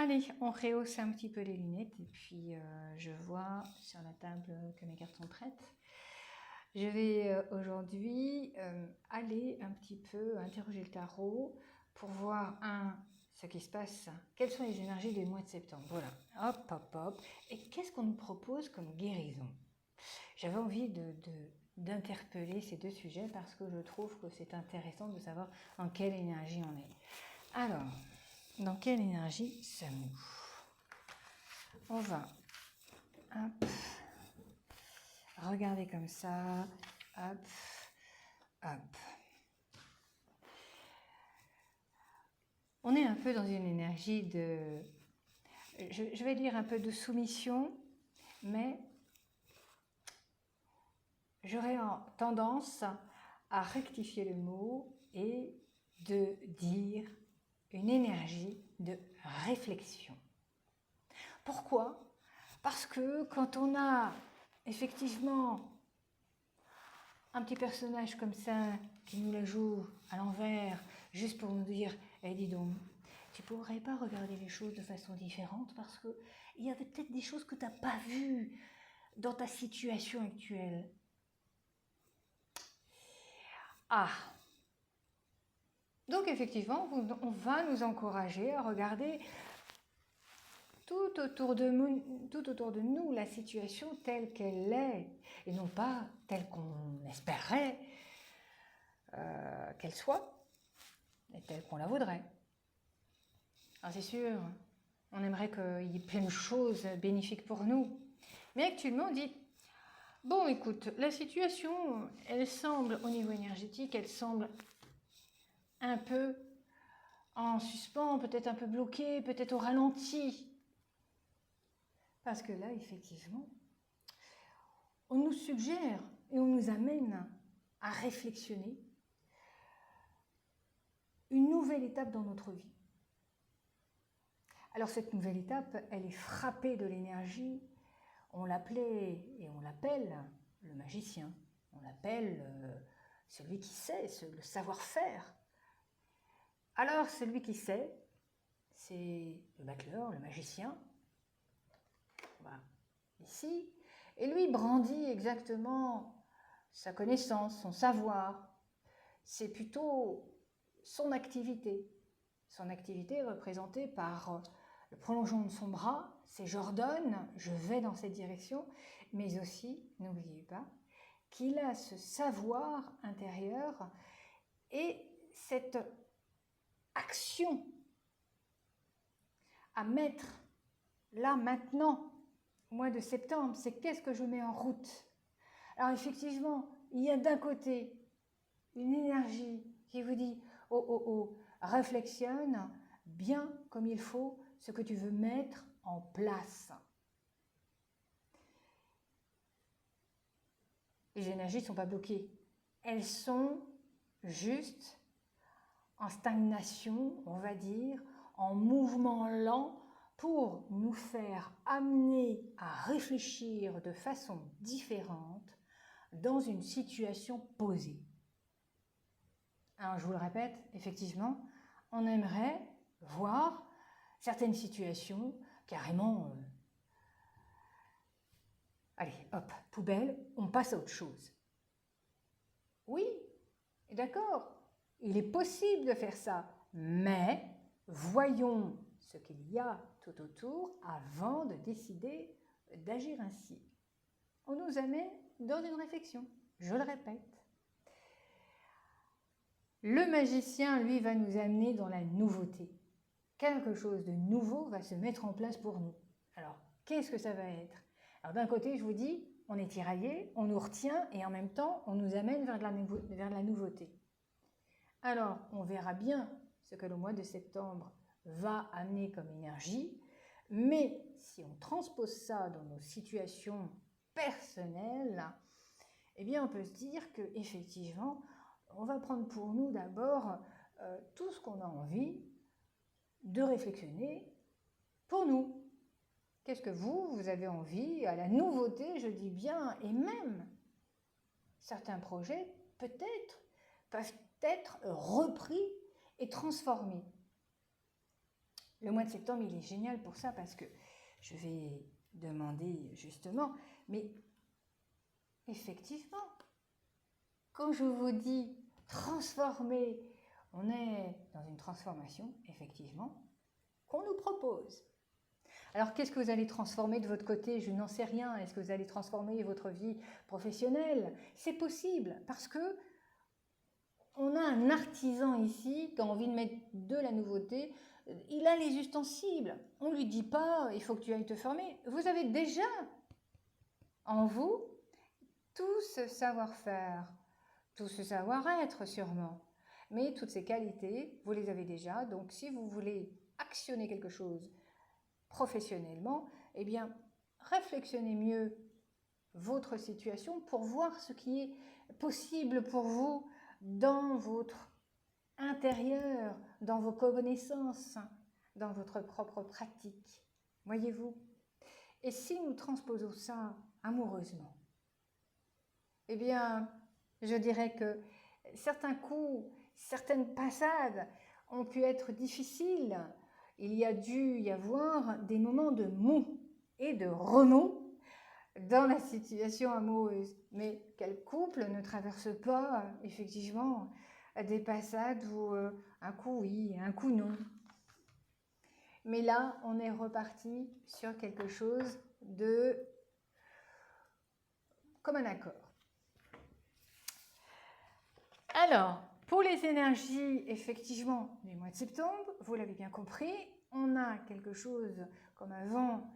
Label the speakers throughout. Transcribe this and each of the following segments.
Speaker 1: Allez, on rehausse un petit peu les lunettes et puis je vois sur la table que mes cartes sont prêtes. Je vais aujourd'hui aller un petit peu interroger le tarot pour voir ce qui se passe, quelles sont les énergies du mois de septembre. Voilà, hop, hop, hop. Et qu'est-ce qu'on nous propose comme guérison? J'avais envie d'interpeller ces deux sujets parce que je trouve que c'est intéressant de savoir dans quelle énergie on est. Alors, dans quelle énergie sommes-nous? On va hop, regarder comme ça, hop, hop. On est un peu dans une énergie de, je vais dire un peu de soumission, mais j'aurais tendance à rectifier le mot et de dire une énergie de réflexion. Pourquoi? Parce que quand on a effectivement un petit personnage comme ça qui nous la joue à l'envers, juste pour nous dire « Eh, dis donc, tu pourrais pas regarder les choses de façon différente parce qu'il y avait peut-être des choses que tu n'as pas vues dans ta situation actuelle. » Ah! Donc effectivement, on va nous encourager à regarder tout autour de nous la situation telle qu'elle est, et non pas telle qu'on espérerait qu'elle soit, et telle qu'on la voudrait. Alors c'est sûr, on aimerait qu'il y ait plein de choses bénéfiques pour nous, mais actuellement on dit, bon écoute, la situation, elle semble, au niveau énergétique, elle semble un peu en suspens, peut-être un peu bloquée, peut-être au ralenti. Parce que là, effectivement, on nous suggère et on nous amène à réflexionner une nouvelle étape dans notre vie. Alors cette nouvelle étape, elle est frappée de l'énergie. On l'appelait et on l'appelle le magicien. On l'appelle celui qui sait, le savoir-faire. Alors celui qui sait, c'est le battleur, le magicien. Voilà, ici. Et lui brandit exactement sa connaissance, son savoir. C'est plutôt son activité. Son activité est représentée par le prolongement de son bras, c'est j'ordonne, je vais dans cette direction, mais aussi, n'oubliez pas, qu'il a ce savoir intérieur et cette action à mettre là maintenant, au mois de septembre, c'est qu'est-ce que je mets en route. Alors effectivement, il y a d'un côté une énergie qui vous dit « Oh, oh, oh, réflexionne bien comme il faut ce que tu veux mettre en place. » Les énergies ne sont pas bloquées. Elles sont juste en stagnation, on va dire, en mouvement lent pour nous faire amener à réfléchir de façon différente dans une situation posée. Alors je vous le répète, effectivement, on aimerait voir certaines situations carrément... Allez, hop, poubelle, on passe à autre chose. Oui, d'accord, il est possible de faire ça, mais voyons ce qu'il y a tout autour avant de décider d'agir ainsi. On nous amène dans une réflexion, je le répète. Le magicien, lui, va nous amener dans la nouveauté. Quelque chose de nouveau va se mettre en place pour nous. Alors, qu'est-ce que ça va être? Alors, d'un côté, je vous dis, on est tiraillé, on nous retient et en même temps, on nous amène vers la nouveauté. Alors, on verra bien ce que le mois de septembre va amener comme énergie, mais si on transpose ça dans nos situations personnelles, eh bien, on peut se dire qu'effectivement, on va prendre pour nous d'abord tout ce qu'on a envie de réflexionner pour nous. Qu'est-ce que vous avez envie à la nouveauté, je dis bien, et même certains projets peut-être peuvent être repris et transformés. Le mois de septembre, il est génial pour ça parce que je vais demander justement, mais effectivement, quand je vous dis transformer, on est dans une transformation, effectivement, qu'on nous propose. Alors, qu'est-ce que vous allez transformer de votre côté? Je n'en sais rien. Est-ce que vous allez transformer votre vie professionnelle? C'est possible parce que on a un artisan ici qui a envie de mettre de la nouveauté. Il a les ustensiles. On ne lui dit pas, il faut que tu ailles te former. Vous avez déjà en vous tout ce savoir-faire, tout ce savoir-être sûrement. Mais toutes ces qualités, vous les avez déjà. Donc, si vous voulez actionner quelque chose professionnellement, eh bien, réflexionner mieux votre situation pour voir ce qui est possible pour vous dans votre intérieur, dans vos connaissances, dans votre propre pratique. Voyez-vous? Et si nous transposons ça amoureusement, eh bien, je dirais que certains coups, certaines passades ont pu être difficiles. Il y a dû y avoir des moments de mou et de remous dans la situation amoureuse. Mais quel couple ne traverse pas, effectivement, des passades où un coup oui, un coup non. Mais là, on est reparti sur quelque chose de comme un accord. Alors, pour les énergies, effectivement, du mois de septembre, vous l'avez bien compris, on a quelque chose comme un vent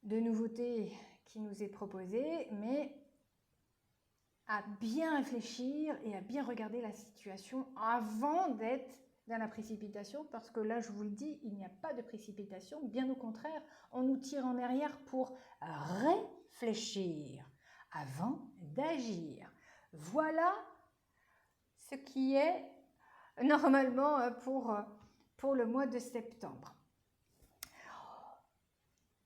Speaker 1: de nouveautés qui nous est proposé, mais à bien réfléchir et à bien regarder la situation avant d'être dans la précipitation, parce que là, je vous le dis, il n'y a pas de précipitation, bien au contraire, on nous tire en arrière pour réfléchir avant d'agir. Voilà ce qui est normalement pour le mois de septembre.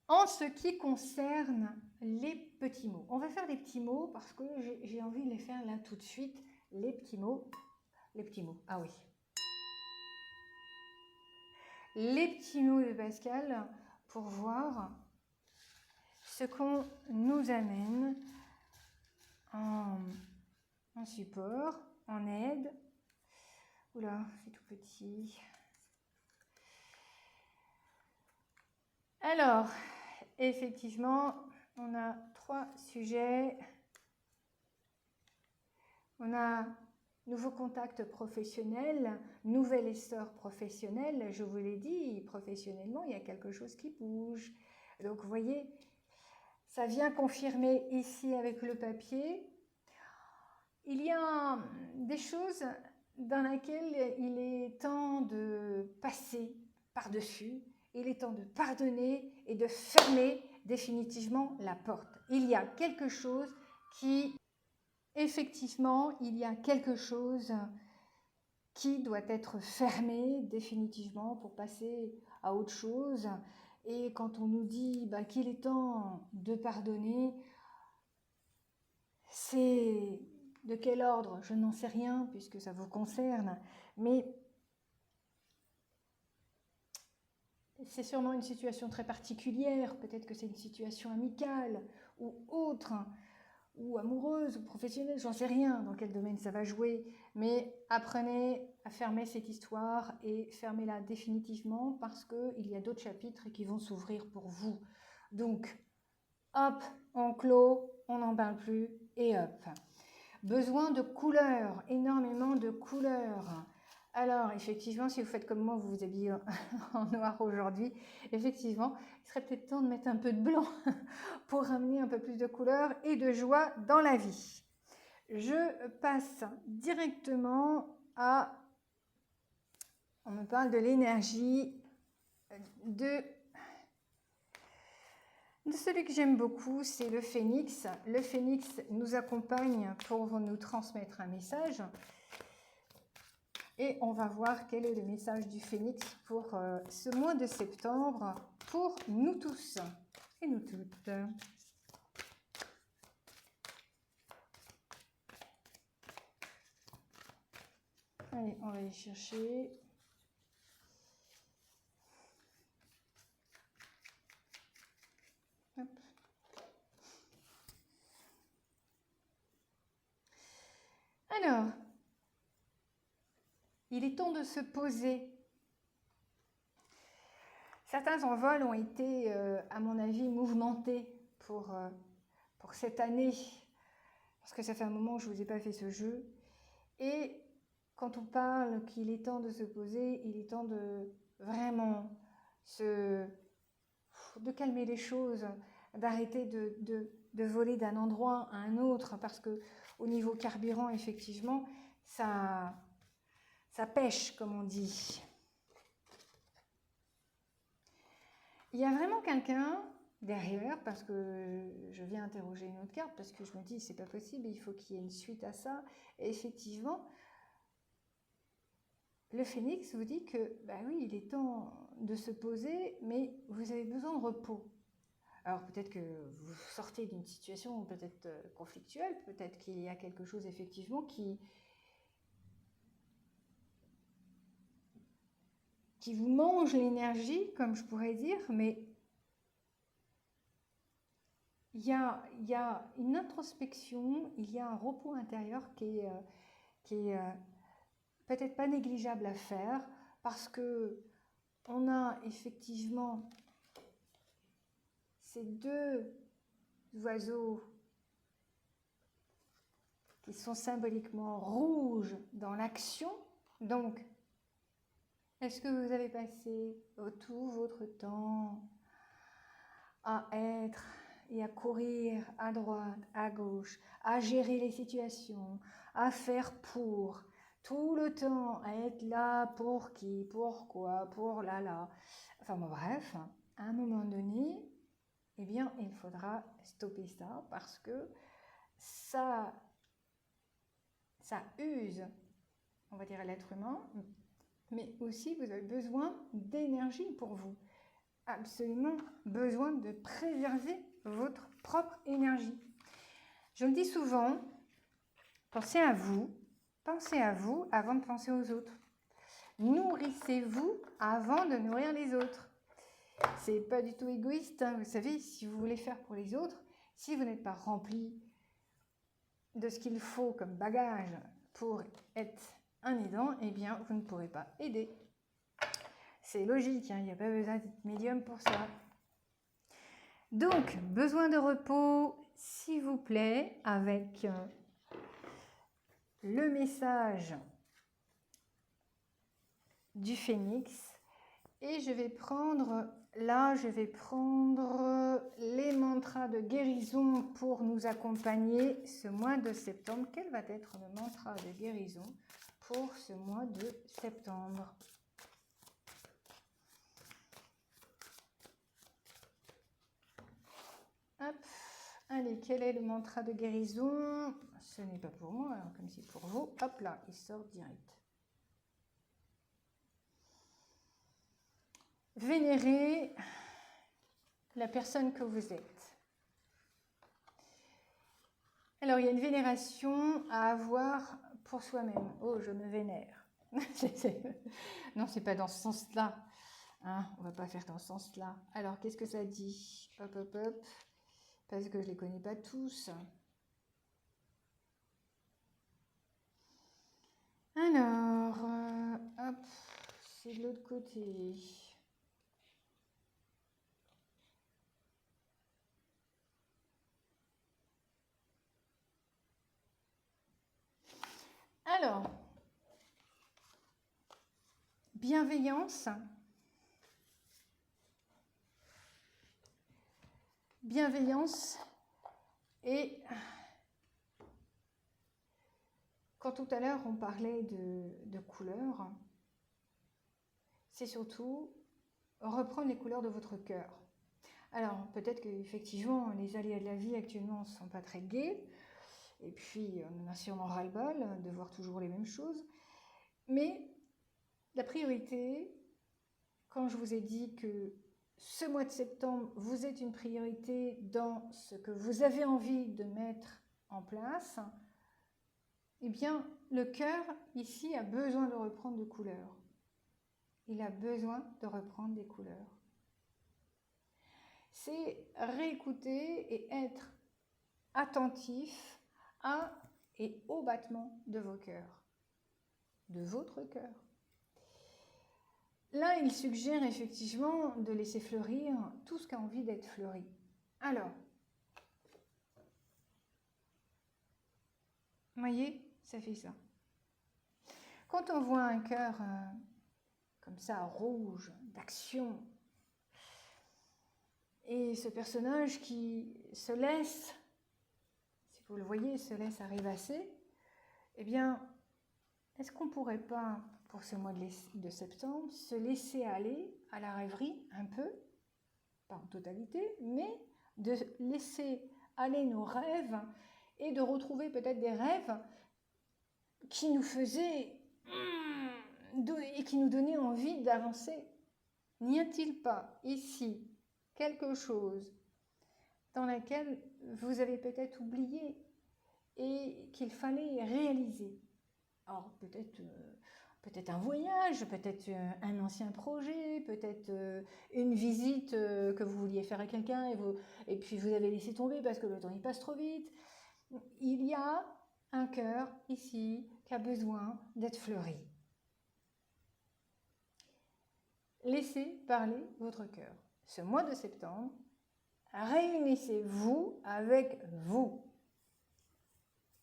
Speaker 1: En ce qui concerne les petits mots, on va faire des petits mots parce que j'ai envie de les faire là tout de suite. Les petits mots, ah oui. Les petits mots de Pascal pour voir ce qu'on nous amène en support, en aide. Oula, c'est tout petit. Alors, effectivement, on a 3 sujets. On a nouveau contact professionnel, nouvel essor professionnel. Je vous l'ai dit, professionnellement, il y a quelque chose qui bouge. Donc, vous voyez, ça vient confirmer ici avec le papier. Il y a des choses dans lesquelles il est temps de passer par-dessus. Il est temps de pardonner et de fermer définitivement la porte. Il y a quelque chose qui, effectivement, il y a quelque chose qui doit être fermé définitivement pour passer à autre chose. Et quand on nous dit qu'il est temps de pardonner, c'est de quel ordre? Je n'en sais rien puisque ça vous concerne, mais c'est sûrement une situation très particulière, peut-être que c'est une situation amicale ou autre, ou amoureuse ou professionnelle, j'en sais rien dans quel domaine ça va jouer, mais apprenez à fermer cette histoire et fermez-la définitivement parce qu'il y a d'autres chapitres qui vont s'ouvrir pour vous. Donc, hop, on clôt, on n'en parle plus et hop. Besoin de couleurs, énormément de couleurs. Alors, effectivement, si vous faites comme moi, vous vous habillez en noir aujourd'hui, effectivement, il serait peut-être temps de mettre un peu de blanc pour ramener un peu plus de couleurs et de joie dans la vie. Je passe directement à... On me parle de l'énergie de celui que j'aime beaucoup, c'est le phénix. Le phénix nous accompagne pour nous transmettre un message. Et on va voir quel est le message du phénix pour ce mois de septembre, pour nous tous et nous toutes. Allez, on va aller chercher. Alors, il est temps de se poser. Certains envols ont été, à mon avis, mouvementés pour cette année, parce que ça fait un moment que je ne vous ai pas fait ce jeu. Et quand on parle qu'il est temps de se poser, il est temps de vraiment de calmer les choses, d'arrêter de voler d'un endroit à un autre, parce que au niveau carburant, effectivement, ça pêche, comme on dit. Il y a vraiment quelqu'un derrière, parce que je viens interroger une autre carte, parce que je me dis, c'est pas possible, il faut qu'il y ait une suite à ça. Et effectivement, le phénix vous dit que, bah oui, il est temps de se poser, mais vous avez besoin de repos. Alors peut-être que vous sortez d'une situation peut-être conflictuelle, peut-être qu'il y a quelque chose effectivement qui vous mange l'énergie, comme je pourrais dire, mais il y a une introspection, il y a un repos intérieur qui est peut-être pas négligeable à faire, parce que on a effectivement ces deux oiseaux qui sont symboliquement rouges dans l'action. Donc, est-ce que vous avez passé tout votre temps à être et à courir à droite, à gauche, à gérer les situations, à faire pour, tout le temps à être là pour qui, pourquoi, pour là. Enfin bon, bref, à un moment donné, eh bien, il faudra stopper ça, parce que ça use, on va dire, l'être humain, mais aussi vous avez besoin d'énergie pour vous. Absolument besoin de préserver votre propre énergie. Je le dis souvent, pensez à vous avant de penser aux autres. Nourrissez-vous avant de nourrir les autres. C'est pas du tout égoïste, hein. Vous savez, si vous voulez faire pour les autres, si vous n'êtes pas rempli de ce qu'il faut comme bagage pour être un aidant, eh bien, vous ne pourrez pas aider. C'est logique, hein, il n'y a pas besoin d'être médium pour ça. Donc, besoin de repos, s'il vous plaît, avec le message du phénix. Et je vais prendre les mantras de guérison pour nous accompagner ce mois de septembre. Quel va être le mantra de guérison pour ce mois de septembre ? Hop. Allez, quel est le mantra de guérison? Ce n'est pas pour moi, alors comme c'est pour vous. Hop là, il sort direct. Vénérez la personne que vous êtes. Alors, il y a une vénération à avoir pour soi-même. Oh, je me vénère. Non, c'est pas dans ce sens-là. Hein, on va pas faire dans ce sens-là. Alors, qu'est-ce que ça dit? Hop, hop, hop. Parce que je les connais pas tous. Alors, hop, c'est de l'autre côté. Alors, bienveillance. Bienveillance et quand tout à l'heure on parlait de couleurs, c'est surtout reprendre les couleurs de votre cœur. Alors peut-être qu'effectivement les aléas de la vie actuellement ne sont pas très gais, et puis on en a sûrement ras-le-bol de voir toujours les mêmes choses, mais la priorité, quand je vous ai dit que ce mois de septembre, vous êtes une priorité dans ce que vous avez envie de mettre en place, eh bien, le cœur, ici, a besoin de reprendre de couleurs. Il a besoin de reprendre des couleurs. C'est réécouter et être attentif à et au battement de vos cœurs, de votre cœur. Là, il suggère effectivement de laisser fleurir tout ce qui a envie d'être fleuri. Alors, vous voyez, ça fait ça. Quand on voit un cœur comme ça, rouge, d'action, et ce personnage qui se laisse, si vous le voyez, se laisse rêvasser, eh bien, est-ce qu'on ne pourrait pas, pour ce mois de septembre, se laisser aller à la rêverie un peu, pas en totalité, mais de laisser aller nos rêves et de retrouver peut-être des rêves qui nous faisaient et qui nous donnaient envie d'avancer. N'y a-t-il pas ici quelque chose dans laquelle vous avez peut-être oublié et qu'il fallait réaliser? Alors peut-être un voyage, peut-être un ancien projet, peut-être une visite que vous vouliez faire à quelqu'un et puis vous avez laissé tomber parce que le temps il passe trop vite. Il y a un cœur ici qui a besoin d'être fleuri. Laissez parler votre cœur. Ce mois de septembre, réunissez-vous avec vous.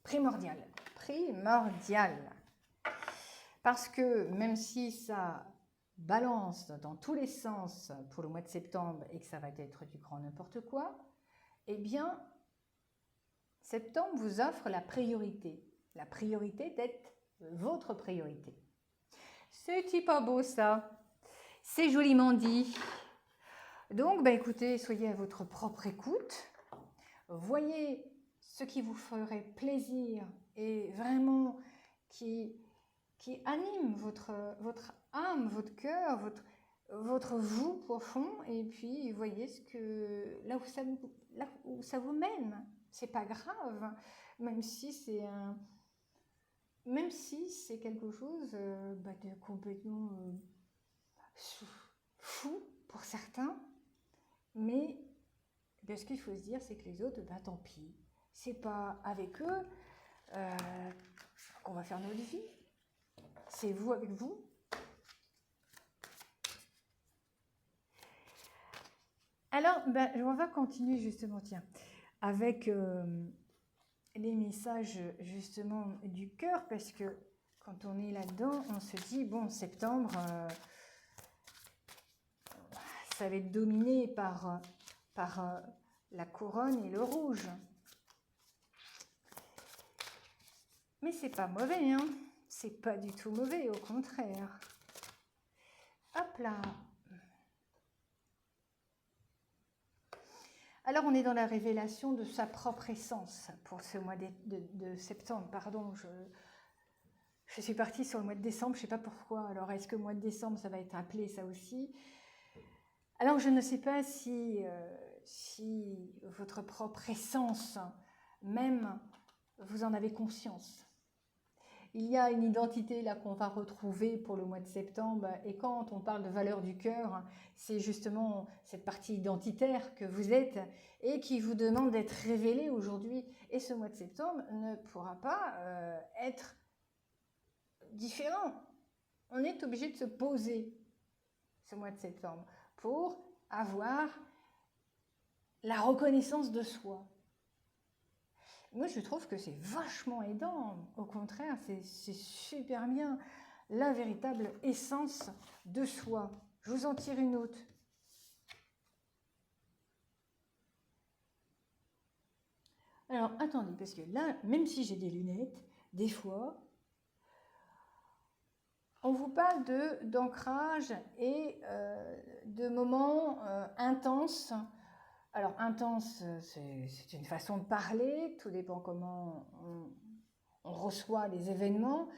Speaker 1: Primordial. Parce que même si ça balance dans tous les sens pour le mois de septembre et que ça va être du grand n'importe quoi, eh bien, septembre vous offre la priorité d'être votre priorité. C'est pas beau ça? C'est joliment dit. Donc, écoutez, soyez à votre propre écoute. Voyez ce qui vous ferait plaisir et vraiment qui anime votre âme, votre cœur, votre vous profond. Et puis, voyez là où ça vous mène. C'est pas grave, même si c'est quelque chose de complètement fou pour certains, mais ce qu'il faut se dire, c'est que les autres, tant pis, c'est pas avec eux qu'on va faire notre vie, c'est vous avec vous. Alors, on va continuer justement, avec les messages justement du cœur, parce que quand on est là-dedans, on se dit, bon, septembre, ça va être dominé par la couronne et le rouge. Mais c'est pas mauvais, hein. C'est pas du tout mauvais, au contraire. Hop là. Alors, on est dans la révélation de sa propre essence pour ce mois de septembre. Pardon, je suis partie sur le mois de décembre, je ne sais pas pourquoi. Alors, est-ce que le mois de décembre, ça va être appelé ça aussi? Alors, je ne sais pas si votre propre essence, même, vous en avez conscience. Il y a une identité là qu'on va retrouver pour le mois de septembre, et quand on parle de valeur du cœur, c'est justement cette partie identitaire que vous êtes et qui vous demande d'être révélée aujourd'hui. Et ce mois de septembre ne pourra pas être différent. On est obligé de se poser ce mois de septembre pour avoir la reconnaissance de soi. Moi, je trouve que c'est vachement aidant. Au contraire, c'est super bien. La véritable essence de soi. Je vous en tire une autre. Alors, attendez, parce que là, même si j'ai des lunettes, des fois, on vous parle d'ancrage et de moments intenses. Alors, intense, c'est une façon de parler, tout dépend comment on reçoit les événements,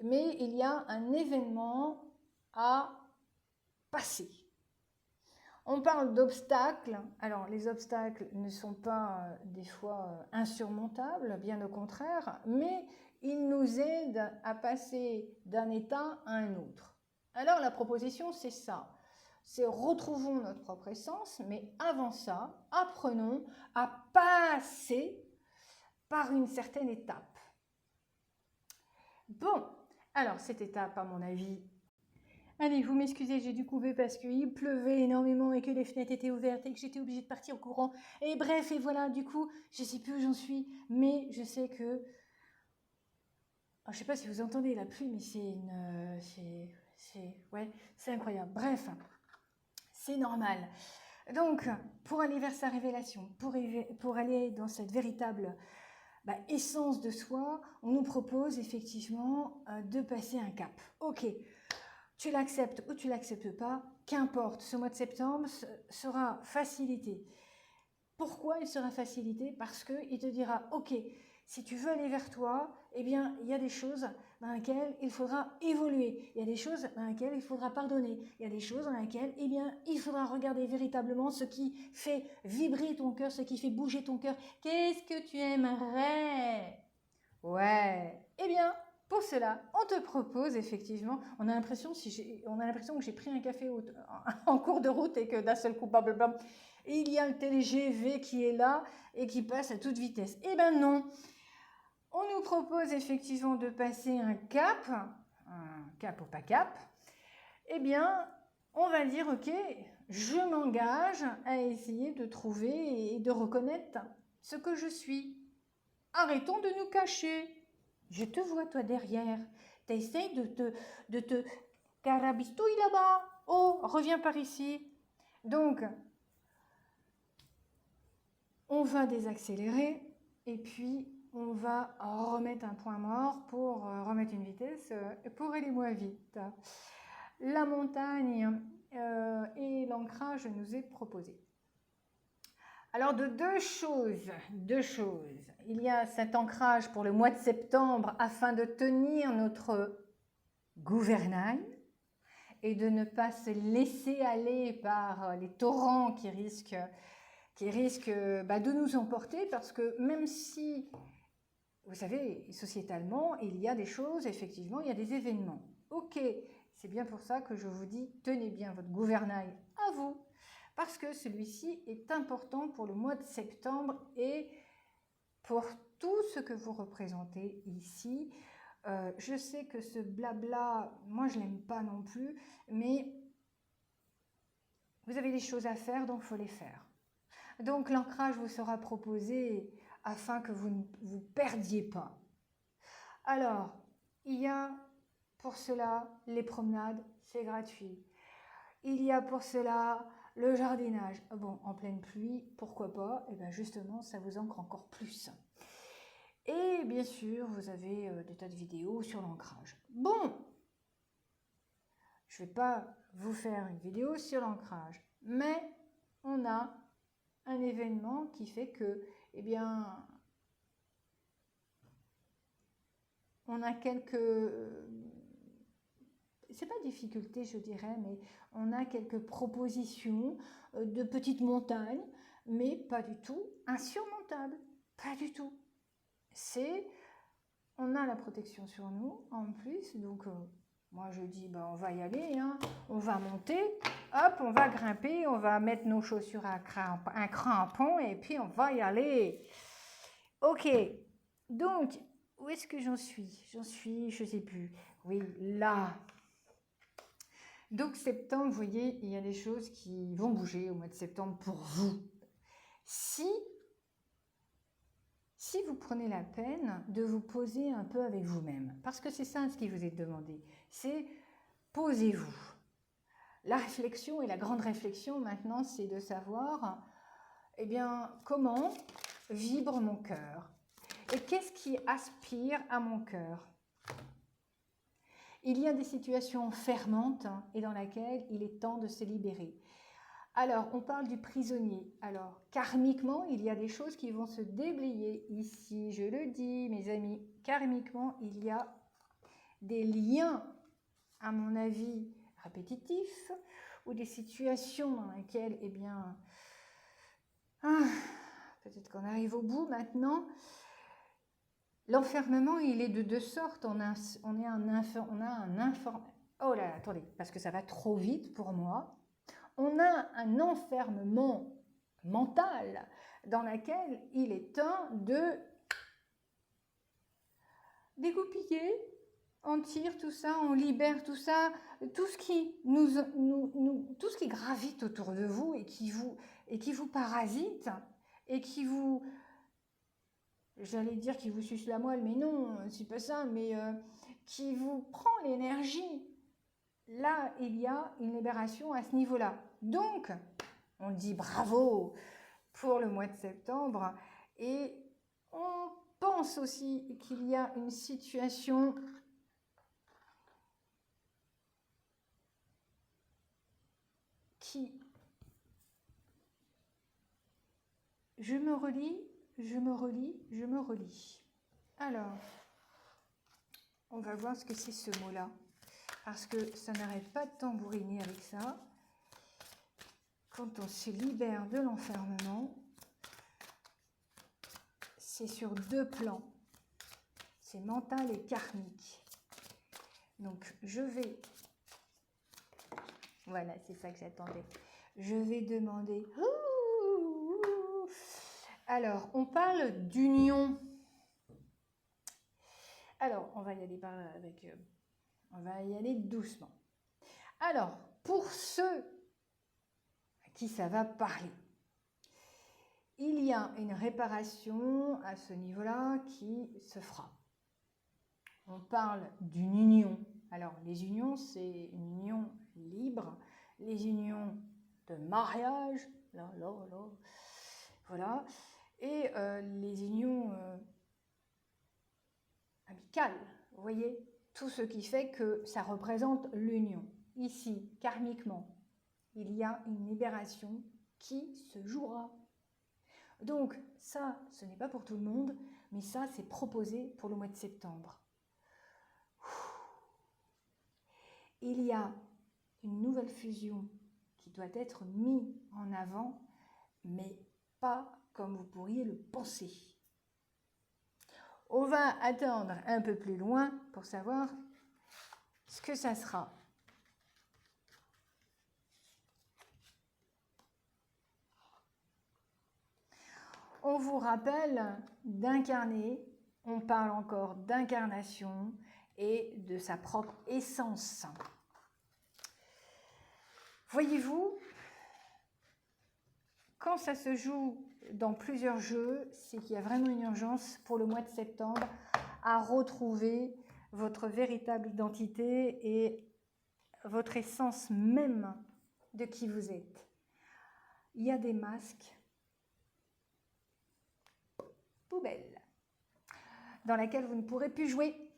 Speaker 1: mais il y a un événement à passer. On parle d'obstacles. Alors, les obstacles ne sont pas des fois insurmontables, bien au contraire, mais ils nous aident à passer d'un état à un autre. Alors, la proposition, c'est ça. C'est retrouvons notre propre essence, mais avant ça, apprenons à passer par une certaine étape. Bon, alors cette étape, à mon avis... Allez, vous m'excusez, j'ai dû couper parce qu'il pleuvait énormément et que les fenêtres étaient ouvertes et que j'étais obligée de partir au courant. Et bref, et voilà, du coup, je ne sais plus où j'en suis, mais je sais que... je ne sais pas si vous entendez la pluie, mais c'est une... ouais, c'est incroyable. Bref, c'est normal. Donc, pour aller vers sa révélation, pour aller dans cette véritable essence de soi, on nous propose effectivement de passer un cap. Ok, tu l'acceptes ou tu l'acceptes pas, qu'importe, ce mois de septembre sera facilité. Pourquoi il sera facilité? Parce qu'il te dira, ok, si tu veux aller vers toi, eh bien, il y a des choses dans lesquelles il faudra évoluer. Il y a des choses dans lesquelles il faudra pardonner. Il y a des choses dans lesquelles, eh bien, il faudra regarder véritablement ce qui fait vibrer ton cœur, ce qui fait bouger ton cœur. Qu'est-ce que tu aimerais? Ouais, eh bien, pour cela, on te propose effectivement, on a l'impression que j'ai pris un café en cours de route et que d'un seul coup, blablabla, il y a le TGV qui est là et qui passe à toute vitesse. Eh bien non, on nous propose effectivement de passer un cap ou pas cap. Eh bien, on va dire, ok, je m'engage à essayer de trouver et de reconnaître ce que je suis. Arrêtons de nous cacher. Je te vois, toi, derrière. T'essayes de te carabistouille là-bas. Oh, reviens par ici. Donc, on va désaccélérer et puis on va remettre un point mort pour remettre une vitesse pour aller moins vite. La montagne et l'ancrage nous est proposé. Alors de deux choses. Il y a cet ancrage pour le mois de septembre afin de tenir notre gouvernail et de ne pas se laisser aller par les torrents qui risquent de nous emporter, parce que même si, vous savez, sociétalement, il y a des choses, effectivement, il y a des événements. Ok, c'est bien pour ça que je vous dis, tenez bien votre gouvernail à vous, parce que celui-ci est important pour le mois de septembre et pour tout ce que vous représentez ici. Je sais que ce blabla, moi je l'aime pas non plus, mais vous avez des choses à faire, donc il faut les faire. Donc l'ancrage vous sera proposé afin que vous ne vous perdiez pas. Alors, il y a pour cela les promenades, c'est gratuit. Il y a pour cela le jardinage. Bon, en pleine pluie, pourquoi pas? Et bien justement, ça vous ancre encore plus. Et bien sûr, vous avez des tas de vidéos sur l'ancrage. Bon, je ne vais pas vous faire une vidéo sur l'ancrage, mais on a un événement qui fait que, eh bien, on a quelques, c'est pas difficultés je dirais, mais on a quelques propositions de petites montagnes, mais pas du tout insurmontables, pas du tout. On a la protection sur nous en plus, donc moi je dis, on va y aller, hein. On va monter, hop, on va grimper, on va mettre nos chaussures à un crampon et puis on va y aller. Ok, donc où est-ce que j'en suis? Je sais plus, oui, là. Donc septembre, vous voyez, il y a des choses qui vont bouger au mois de septembre pour vous. Si vous prenez la peine de vous poser un peu avec vous-même, parce que c'est ça ce qui vous est demandé, c'est posez-vous. La réflexion et la grande réflexion maintenant, c'est de savoir, eh bien, comment vibre mon cœur et qu'est-ce qui aspire à mon cœur. Il y a des situations fermantes et dans lesquelles il est temps de se libérer. Alors, on parle du prisonnier. Alors, karmiquement, il y a des choses qui vont se déblayer ici. Je le dis, mes amis, karmiquement, il y a des liens, à mon avis, répétitifs ou des situations dans lesquelles, eh bien, peut-être qu'on arrive au bout maintenant. L'enfermement, il est de deux sortes. On a un oh là, attendez, parce que ça va trop vite pour moi. On a un enfermement mental dans lequel il est temps de dégoupiller, on tire tout ça, on libère tout ça, tout ce qui tout ce qui gravite autour de vous et qui vous parasite et qui vous, j'allais dire qui vous suce la moelle, mais non, c'est pas ça, mais qui vous prend l'énergie. Là, il y a une libération à ce niveau-là. Donc, on dit bravo pour le mois de septembre et on pense aussi qu'il y a une situation qui... Je me relis. Alors, on va voir ce que c'est ce mot-là, parce que ça n'arrête pas de tambouriner avec ça. Quand on se libère de l'enfermement, c'est sur deux plans. C'est mental et karmique. Donc, je vais... Voilà, c'est ça que j'attendais. Je vais demander... Alors, on parle d'union. Alors, on va y aller par là avec... on va y aller doucement. Alors, pour ceux à qui ça va parler, il y a une réparation à ce niveau-là qui se fera. On parle d'une union. Alors, les unions, c'est une union libre. Les unions de mariage, là, voilà. Et les unions amicales, vous voyez, tout ce qui fait que ça représente l'union. Ici, karmiquement, il y a une libération qui se jouera. Donc, ça, ce n'est pas pour tout le monde, mais ça, c'est proposé pour le mois de septembre. Il y a une nouvelle fusion qui doit être mise en avant, mais pas comme vous pourriez le penser. On va attendre un peu plus loin pour savoir ce que ça sera. On vous rappelle d'incarner, on parle encore d'incarnation et de sa propre essence. Voyez-vous, quand ça se joue dans plusieurs jeux, c'est qu'il y a vraiment une urgence pour le mois de septembre à retrouver votre véritable identité et votre essence même de qui vous êtes. Il y a des masques poubelles dans lesquels vous ne pourrez plus jouer.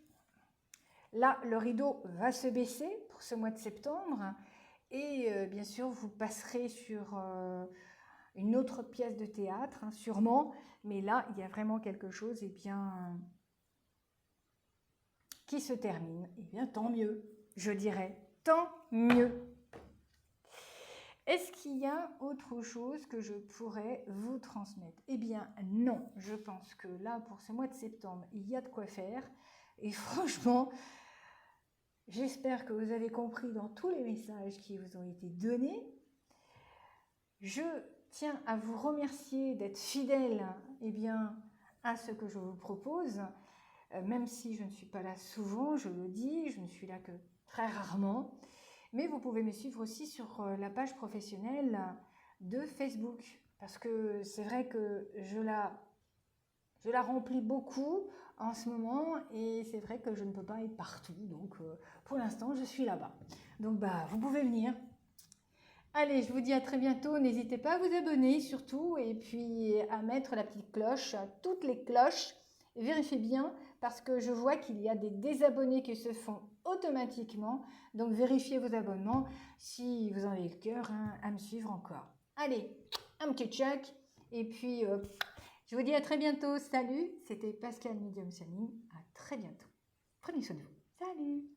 Speaker 1: Là, le rideau va se baisser pour ce mois de septembre et bien sûr, vous passerez sur une autre pièce de théâtre, hein, sûrement, mais là, il y a vraiment quelque chose qui se termine. Eh bien, tant mieux, je dirais, tant mieux. Est-ce qu'il y a autre chose que je pourrais vous transmettre? Eh bien, non, je pense que là, pour ce mois de septembre, il y a de quoi faire. Et franchement, j'espère que vous avez compris dans tous les messages qui vous ont été donnés. Je tiens à vous remercier d'être fidèle à ce que je vous propose. Même si je ne suis pas là souvent, je le dis, je ne suis là que très rarement. Mais vous pouvez me suivre aussi sur la page professionnelle de Facebook. Parce que c'est vrai que je la remplis beaucoup en ce moment. Et c'est vrai que je ne peux pas être partout. Donc pour l'instant, je suis là-bas. Donc vous pouvez venir. Allez, je vous dis à très bientôt. N'hésitez pas à vous abonner surtout. Et puis à mettre la petite cloche, toutes les cloches. Vérifiez bien parce que je vois qu'il y a des désabonnés qui se font automatiquement. Donc, vérifiez vos abonnements si vous en avez le cœur à me suivre encore. Allez, un petit check. Et puis, je vous dis à très bientôt. Salut, c'était Pascal Medium Channing. À très bientôt. Prenez soin de vous. Salut.